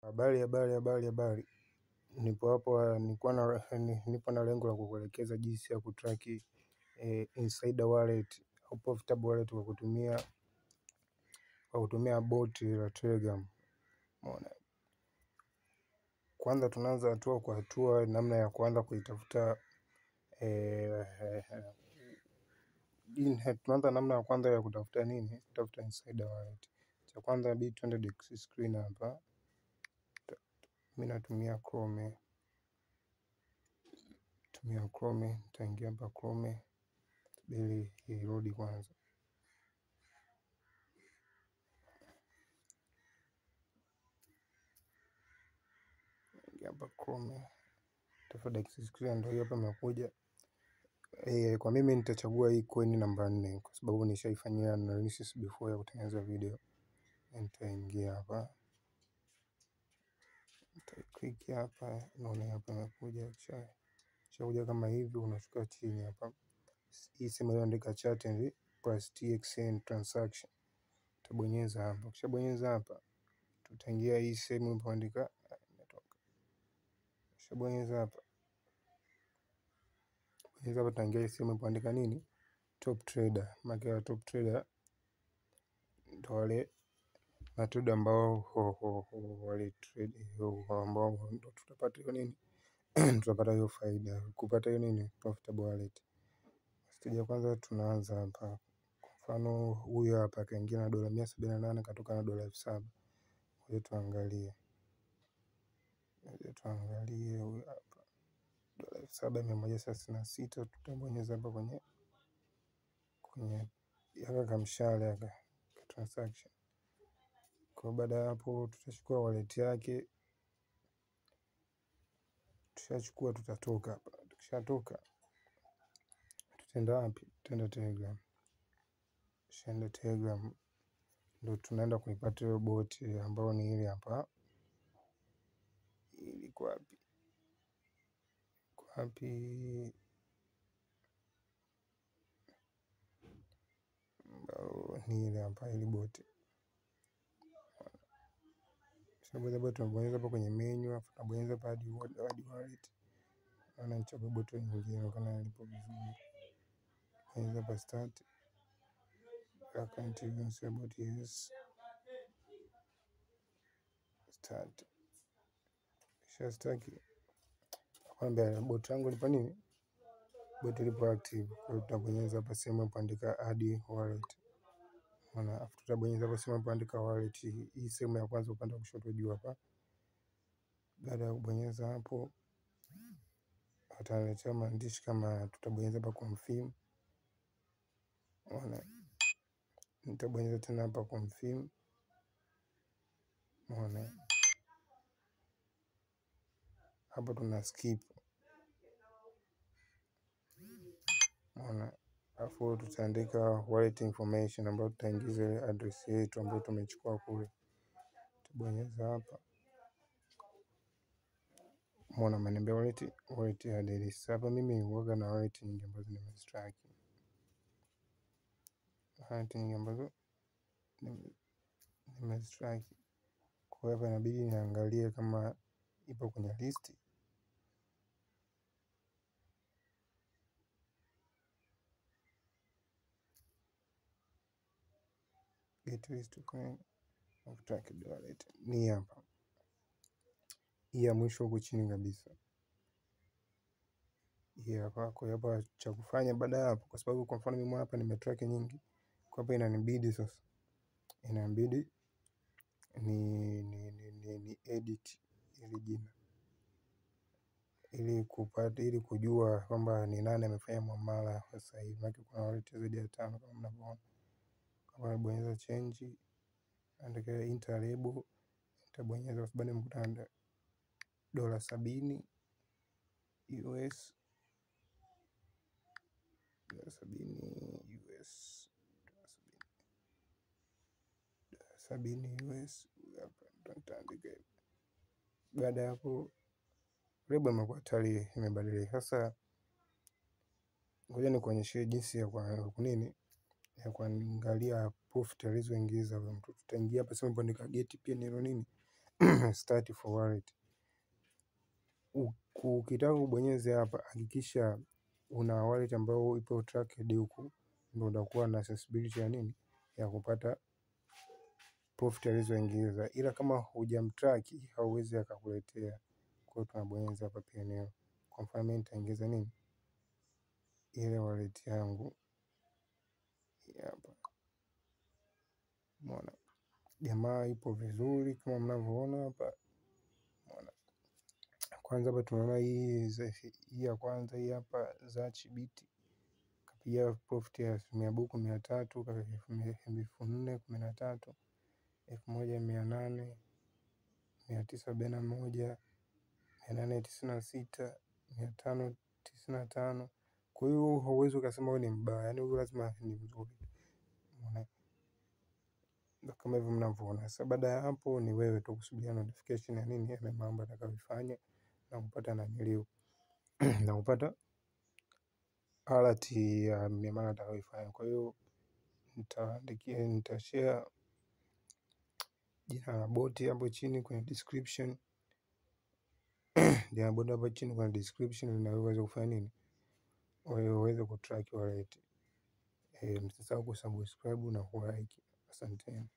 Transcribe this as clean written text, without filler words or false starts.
Habari. Nipo hapo, nipo na lengo la kukuelekeza jinsi ya kutraki insider wallet au profitable wallet kwa kutumia boti la Telegram. Umeona? Kwanza tunaanza hatua kwa hatua, namna ya kuanza kuitafuta. Tunaanza namna ya kwanza ya kutafuta nini? Kutafuta insider wallet. Cha kwanza inabidi tuende desk screen hapa. Mimi natumia Chrome. Nitaingia hapa Chrome ili irudi kwanza. Hapa Chrome tafuta desk screen, ndio hiyo hapa imekuja. Kwa mimi nitachagua hii coin namba 4 kwa sababu nishaifanyia analysis before ya kutengeneza video. Nitaingia hapa, click hapa, naona hapa imekuja. Kisha kama hivi, unashuka chini hapa. Hii sehemu iliyoandika chat and plus TXN transaction. Utabonyeza hapa. Ukishabonyeza hapa, tutaingia hii sehemu iliyoandika ukishabonyeza hapa. Tutaingia hii sehemu iliyoandika nini? Top trader. Maana top trader ndio wale matrader ambao wale trade ambao ndio tutapata hiyo nini? Tutapata hiyo faida, kupata hiyo nini? Profitable wallet. Stage ya kwanza tunaanza hapa. Kwa mfano huyu hapa kaingia na dola 178 katoka na dola 7,000. Kwa tuangalie huyu hapa. Dola 7,136 tutabonyeza hapa kwenye yaka kamshale yaka transaction. Kwa baada ya hapo tutachukua wallet yake. Tushachukua, tutatoka hapa. Tukishatoka tutaenda wapi? Tutaenda Telegram. Tutaenda Telegram ndio tunaenda kuipata hiyo bot ambayo ni ile hapa. Iko wapi? Ni ile hapa, ile bot. Sababu tunabonyeza hapa kwenye menu, afu tunabonyeza hapa hadi wallet. Naona nichague bot nyingine kana ilipo vizuri. Bonyeza hapa start. Account use bot yes. Start. Kisha start. Kwamba bot yangu ilipo nini? Bot ilipo active. Kwa hiyo tutabonyeza hapa sehemu ilipoandika add wallet. Maana afu tutabonyeza hapa sehemu ilipoandika wallet. Hii sehemu ya kwanza upande wa kushoto juu hapa. Baada ya kubonyeza hapo, ataletea maandishi kama tutabonyeza hapa confirm. Unaona? Nitabonyeza tena hapa confirm. Unaona? Hapa tuna skip. Unaona? Afu tutaandika wallet information ambayo tutaingiza ile address yetu ambayo tumechukua kule. Tutabonyeza hapa. Umeona ameniambia wallet address. Hapa mimi huwaga na wallet nyingi ambazo nimezistrike. Kwa hivyo inabidi niangalie kama ipo kwenye list. Get list to coin of tracked wallet. Ni hapa. Hii ya mwisho huko chini kabisa. Hii hapa. Kwa hapa cha kufanya baada ya hapo, kwa sababu kwa mfano mimi hapa nimetrack nyingi. Kwa hapa inanibidi sasa. Inabidi ni edit ili jina. Ili kujua kwamba ni nani amefanya muamala sasa hivi. Maana kuna wallet zaidi ya 5 kama mnavyoona. Kama nabonyeza change, andika enter label, nitabonyeza sababu nimekutana dola 70 US, dola 70 US, dola 70 US hapa nitaandika. Baada ya hapo label imekuwa tayari imebadilika. Sasa ngoja nikuonyeshe jinsi ya kuangalia profit alizoingiza huyo mtu. Tutaingia hapa sema ilipoandika get pia nilo nini start for wallet. Ukitaka kubonyeze hapa, hakikisha una wallet ambayo ipo tracked huku, ndio utakuwa na accessibility ya nini, ya kupata profit alizoingiza. Ila kama hujamtrack hauwezi akakuletea. Kwa hiyo tunabonyeza hapa PNL. Kwa mfano mimi nitaingiza nini, ile wallet yangu hapa. Umeona jamaa ipo vizuri kama mnavyoona hapa. Umeona kwanza hapa tunaona hii ya kwanza hii hapa Zachbit kapiga profit ya 300 kwa 1413, 1800, 971, 896, 595. Kwa hiyo hauwezi ukasema wewe ni mbaya, yaani huyu lazima ni mzuri. Umeona kama hivyo mnavyoona. Sasa baada ya hapo ni wewe tu kusubiria notification ya nini, ya mambo atakayofanya na kupata naniliu na kupata alert ya miamala atakayofanya. Kwa hiyo nitashare jina la boti hapo chini kwenye description. Jina la boti hapo chini kwenye description, na uweze kufanya nini, uweze kutrack wallet. Msisahau kusubscribe na kulike. Asanteni.